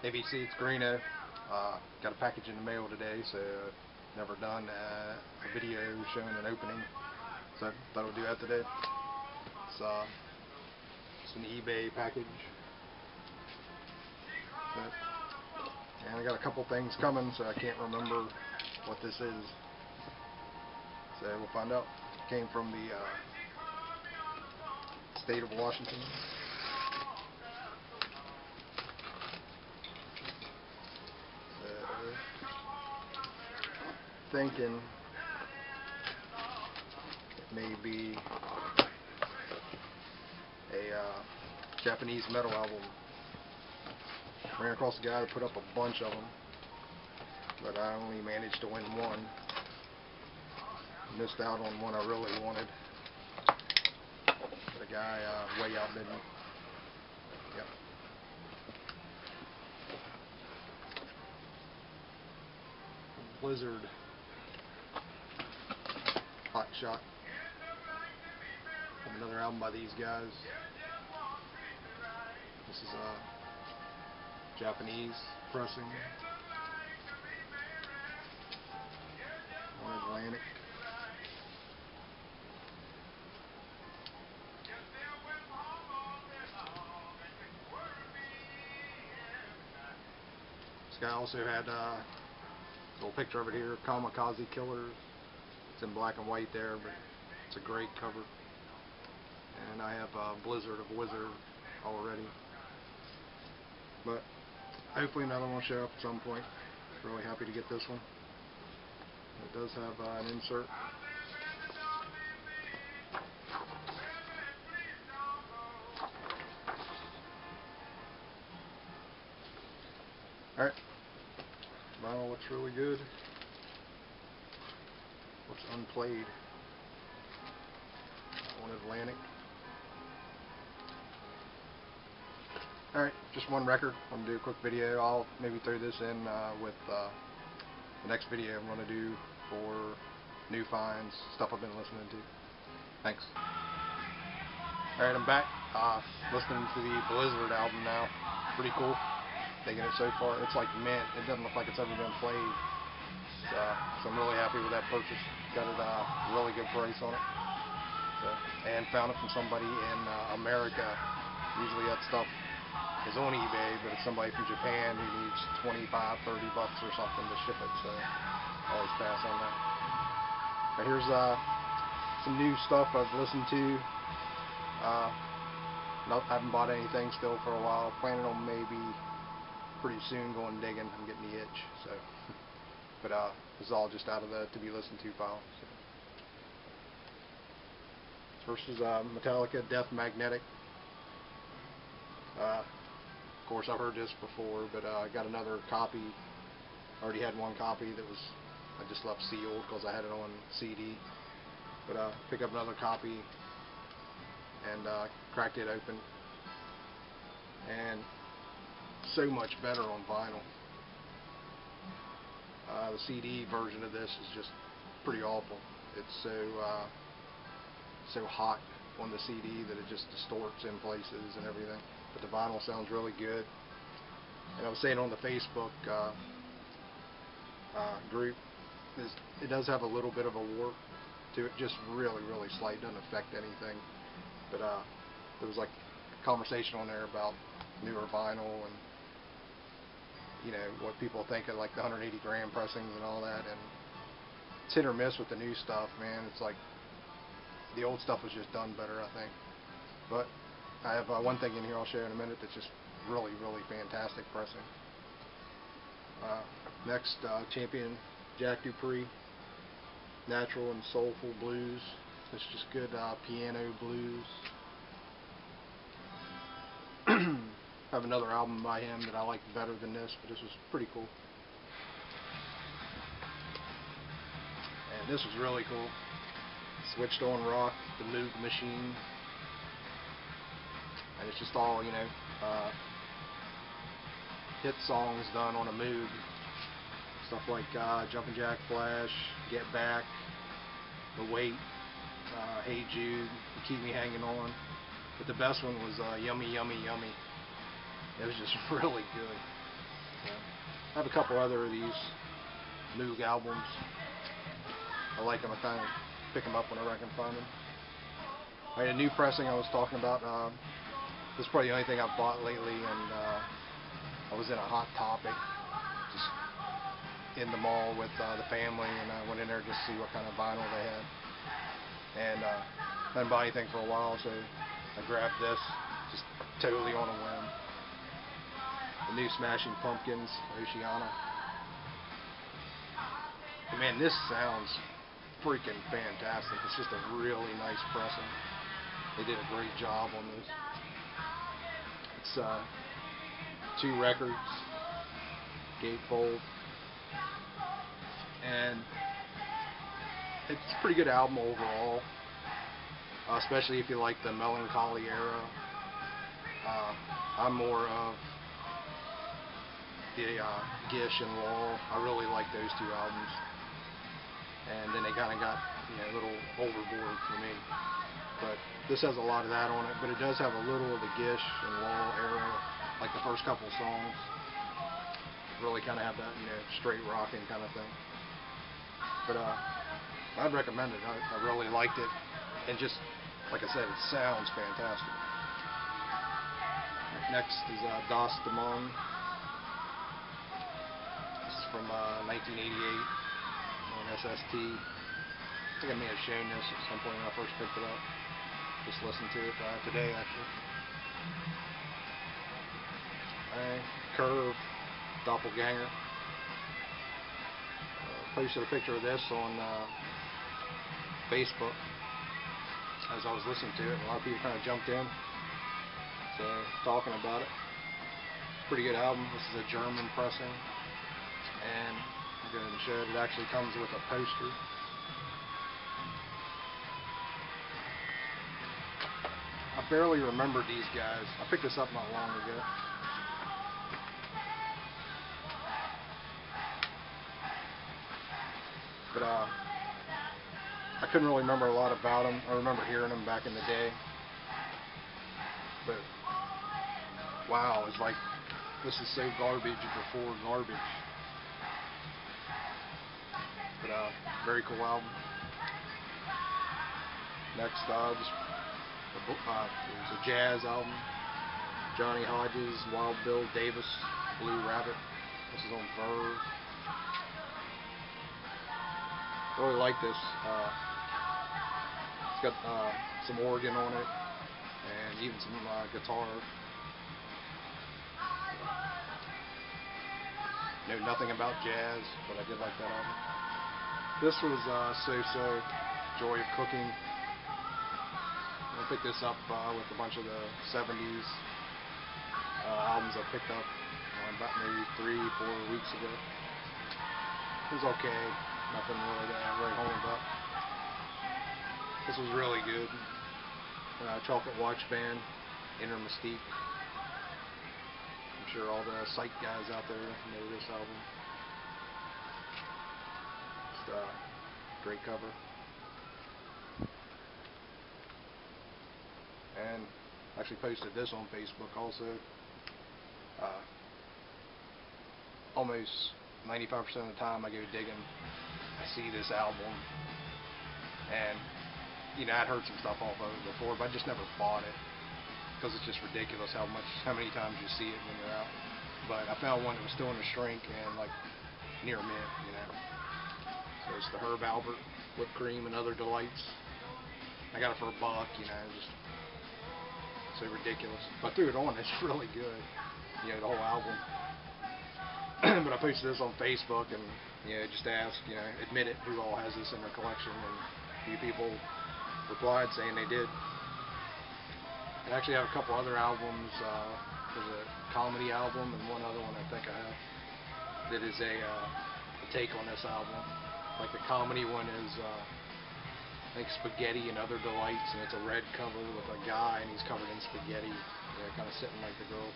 ABC, it's Greeno. Got a package in the mail today, so never done a video showing an opening, so I thought I would do that today. It's an eBay package. And I got a couple things coming, so I can't remember what this is. So we'll find out. It came from the state of Washington. Thinking it may be a Japanese metal album. Ran across a guy that put up a bunch of them, but I only managed to win one. Missed out on one I really wanted. The guy way outbid me. Yep. Blizzard Hot Shot. Another album by these guys. This is a Japanese pressing on Atlantic. This guy also had a little picture of it here, Kamikaze Killers. It's in black and white there, but it's a great cover. And I have Blizzard of Wizard already. But hopefully another one will show up at some point. Really happy to get this one. It does have an insert. Alright. Vinyl looks really good. Looks unplayed. On Atlantic. Alright, just one record. I'm going to do a quick video. I'll maybe throw this in with the next video I'm going to do for new finds, stuff I've been listening to. Thanks. Alright, I'm back. Listening to the Blizzard album now. Pretty cool. Digging it so far. It's like mint. It doesn't look like it's ever been played. So I'm really happy with that purchase. Got it a really good price on it. And found it from somebody in America. Usually that stuff is on eBay, but it's somebody from Japan who needs 25, 30 bucks or something to ship it, so I always pass on that. But here's some new stuff I've listened to. I haven't bought anything still for a while. Planning on maybe pretty soon going digging. I'm getting the itch, so. But this is all just out of the to be listened to file. So. First is Metallica Death Magnetic. Of course, I've heard this before, but I got another copy. I already had one copy that was I just left sealed because I had it on CD. But pick up another copy and cracked it open, and so much better on vinyl. The CD version of this is just pretty awful. It's so hot on the CD that it just distorts in places and everything. But the vinyl sounds really good. And I was saying on the Facebook group, it does have a little bit of a warp to it, just really slight. Doesn't affect anything. But there was like a conversation on there about newer vinyl and what people think of like the 180 gram pressings and all that, and it's hit or miss with the new stuff, man. It's like the old stuff was just done better, I think. But I have one thing in here I'll show you in a minute that's just really fantastic pressing. Next, Champion Jack Dupree, Natural and Soulful Blues. It's just good piano blues. I have another album by him that I like better than this, but this was pretty cool. And this was really cool. Switched on Rock, the Moog Machine. And it's just all, hit songs done on a Moog. Stuff like Jumpin' Jack Flash, Get Back, The Wait, Hey Jude, Keep Me Hanging On. But the best one was Yummy Yummy Yummy. It was just really good. I have a couple other of these Moog albums. I like them. I kind of pick them up whenever I can find them. A new pressing I was talking about. This is probably the only thing I've bought lately, and I was in a Hot Topic, just in the mall with the family, and I went in there just to see what kind of vinyl they had. And I hadn't bought anything for a while, so I grabbed this, just totally on a whim. The new Smashing Pumpkins, Oceana. But man, this sounds freaking fantastic. It's just a really nice pressing. They did a great job on this. It's 2 records, gatefold, and it's a pretty good album overall, especially if you like the melancholy era. I'm more of the Gish and Wall. I really like those 2 albums, and then they kind of got a little overboard for me. But this has a lot of that on it, but it does have a little of the Gish and Wall era, like the first couple songs. Really kind of have that, straight rocking kind of thing. But I'd recommend it. I really liked it, and just like I said, it sounds fantastic. Next is Das Damonde. This is from 1988 on SST. I think I may have shown this at some point when I first picked it up. Just listened to it today, actually. Curve, Doppelganger. Posted a picture of this on Facebook as I was listening to it. A lot of people kind of jumped in, so talking about it. Pretty good album. This is a German pressing, and I'm going to show it. It actually comes with a poster. I barely remember these guys. I picked this up not long ago. But I couldn't really remember a lot about them. I remember hearing them back in the day. But wow, it's like this is so garbage before garbage. But very cool album. Next, it was a jazz album. Johnny Hodges, Wild Bill Davis, Blue Rabbit. This is on Verve. I really like this. It's got some organ on it, and even some guitar. Know nothing about jazz, but I did like that album. This was So-So, Joy of Cooking. I picked this up with a bunch of the 70s albums I picked up about maybe 3-4 weeks ago. It was okay. Nothing really that right home about. This was really good. Chocolate Watch Band, Inner Mystique. I'm sure all the Psych guys out there know this album. Just a great cover. And actually posted this on Facebook also. Almost 95% of the time I go digging, I see this album, and I'd heard some stuff off of it before, but I just never bought it because it's just ridiculous how many times you see it when you're out. But I found one that was still in the shrink and like near mint, So it's the Herb Alpert Whipped Cream and Other Delights. I got it for $1, just so ridiculous. But I threw it on. It's really good, the whole album. But I posted this on Facebook and just asked, admit it, who all has this in their collection, and a few people replied saying they did. I actually have a couple other albums. There's a comedy album and one other one I think I have that is a take on this album. Like the comedy one is I think Spaghetti and Other Delights, and it's a red cover with a guy and he's covered in spaghetti, kind of sitting like the girl.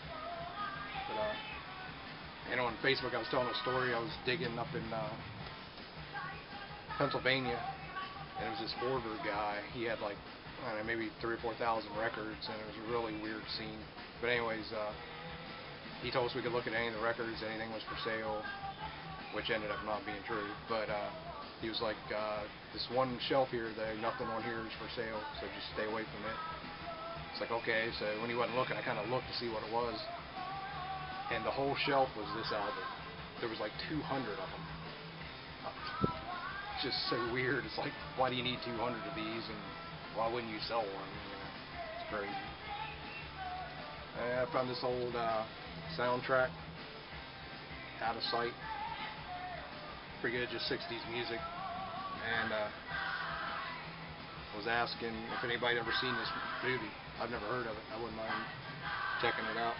But and on Facebook I was telling a story. I was digging up in Pennsylvania, and it was this order guy. He had like, I don't know, maybe 3,000 or 4,000 records, and it was a really weird scene. But anyways, he told us we could look at any of the records, anything was for sale, which ended up not being true. But he was like, this one shelf here, though, nothing on here is for sale, so just stay away from it. It's like, okay, so when he wasn't looking, I kind of looked to see what it was, and the whole shelf was this album. There was like 200 of them. It's just so weird. It's like, why do you need 200 of these, and why wouldn't you sell one? You know, it's crazy. I found this old soundtrack, Out of Sight. Pretty good, just 60s music. And was asking if anybody ever seen this movie. I've never heard of it. I wouldn't mind checking it out.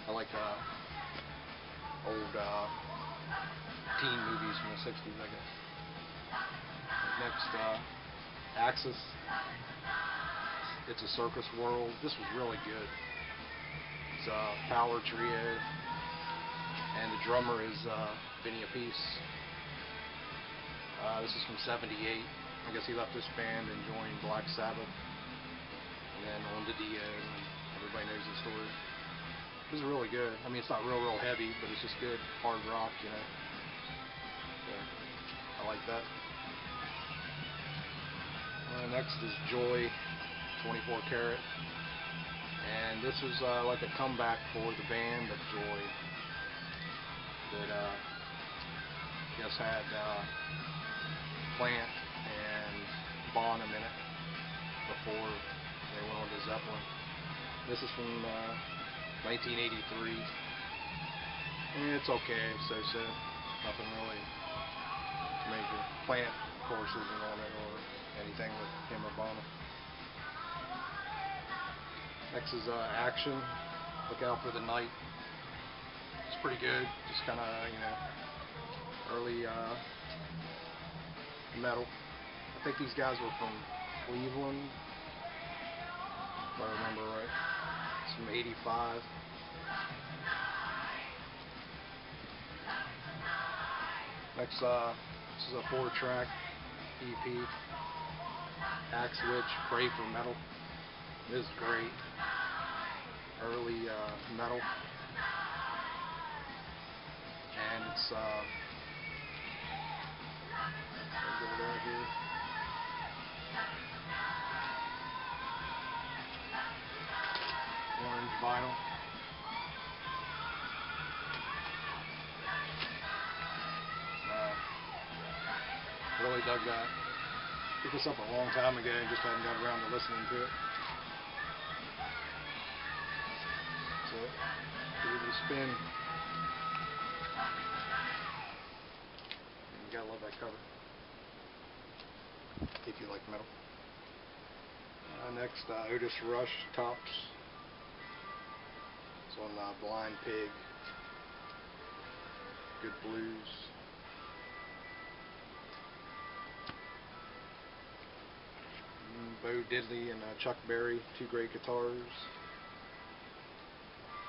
I like old teen movies from the 60s, I guess. Next, Axis. It's a Circus World. This was really good. It's a power trio, and the drummer is Vinny Appice. This is from '78. I guess he left this band and joined Black Sabbath, and then on to Dio, and everybody knows the story. This is really good. I mean, it's not real heavy, but it's just good hard rock, you know. So, I like that. Next is Joy, 24 Karat, and this is like a comeback for the band of Joy that I guess had Plant and Bonham in it before they went on to Zeppelin. This is from 1983, and it's okay, so nothing really major. Plant, of course, isn't on it or anything with him or Bonham. Next is Action, Look Out for the Night. It's pretty good, just kind of, you know, early metal. I think these guys were from Cleveland, if I remember right. It's from '85. Next, this is a 4-track EP. Axe Witch, Pray for Metal. This is great. Early metal. And it's get it out here. Orange vinyl. Really dug that. Picked this up a long time ago and just hadn't got around to listening to it. So, give it a spin. You gotta love that cover. If you like metal. Next, Otis Rush, Tops. It's on Blind Pig. Good blues. Bo Diddley and Chuck Berry, two great guitars.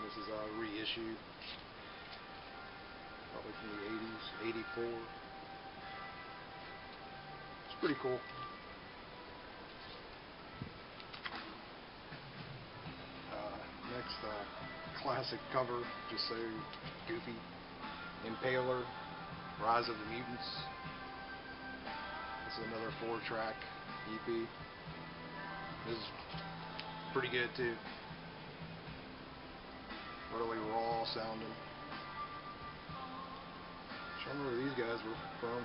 This is a reissue, probably from the '80s, '84. It's pretty cool. Next, classic cover, just so goofy. Impaler, Rise of the Mutants. This is another 4-track EP. This is pretty good too. Really raw sounding. I don't remember where these guys were from.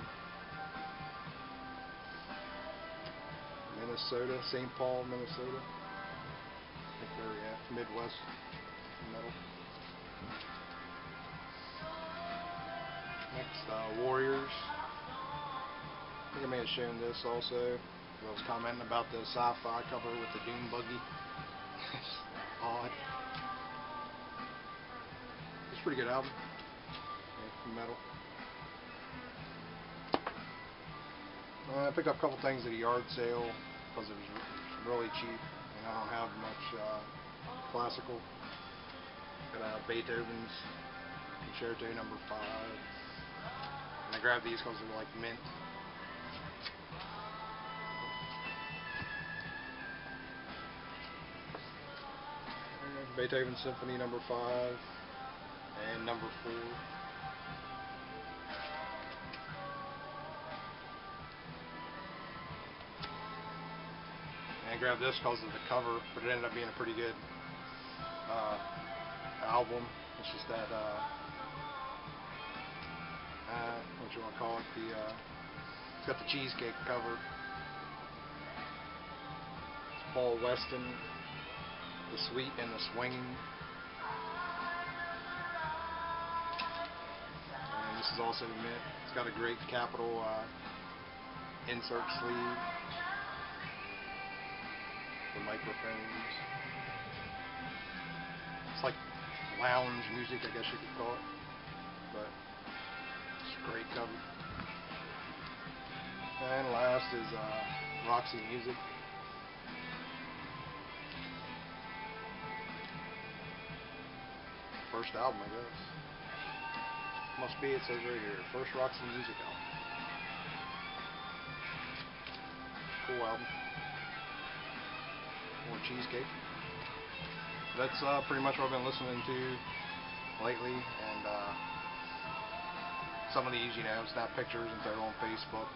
Minnesota, St. Paul, Minnesota. I think they're Midwest metal. Next, Warriors. I think I may have shown this also. I was commenting about the sci-fi cover with the Doom Buggy. It's odd. It's a pretty good album. Metal. I picked up a couple things at a yard sale because it was really cheap, and I don't have much classical. Got Beethoven's Concerto No. 5, and I grabbed these because they're like mint. Beethoven Symphony No. 5. number 4. And I grabbed this because of the cover, but it ended up being a pretty good album. It's just that, what you want to call it, it's got the cheesecake cover. It's Paul Weston, The Sweet and the Swinging. And this is also mint. It's got a great capital insert sleeve. The microphones. It's like lounge music, I guess you could call it. But it's a great cover. And last is Roxy Music. First album, I guess. Must be, it says right here. First Roxy Music album. Cool album. More cheesecake. That's pretty much what I've been listening to lately, and some of these, snap pictures and throw on Facebook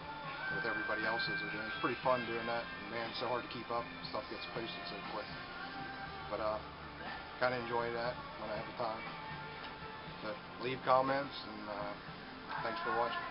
with everybody else's are doing. It's pretty fun doing that, and man, it's so hard to keep up. Stuff gets posted so quick. But kind of enjoy that when I have the time. So leave comments, and thanks for watching.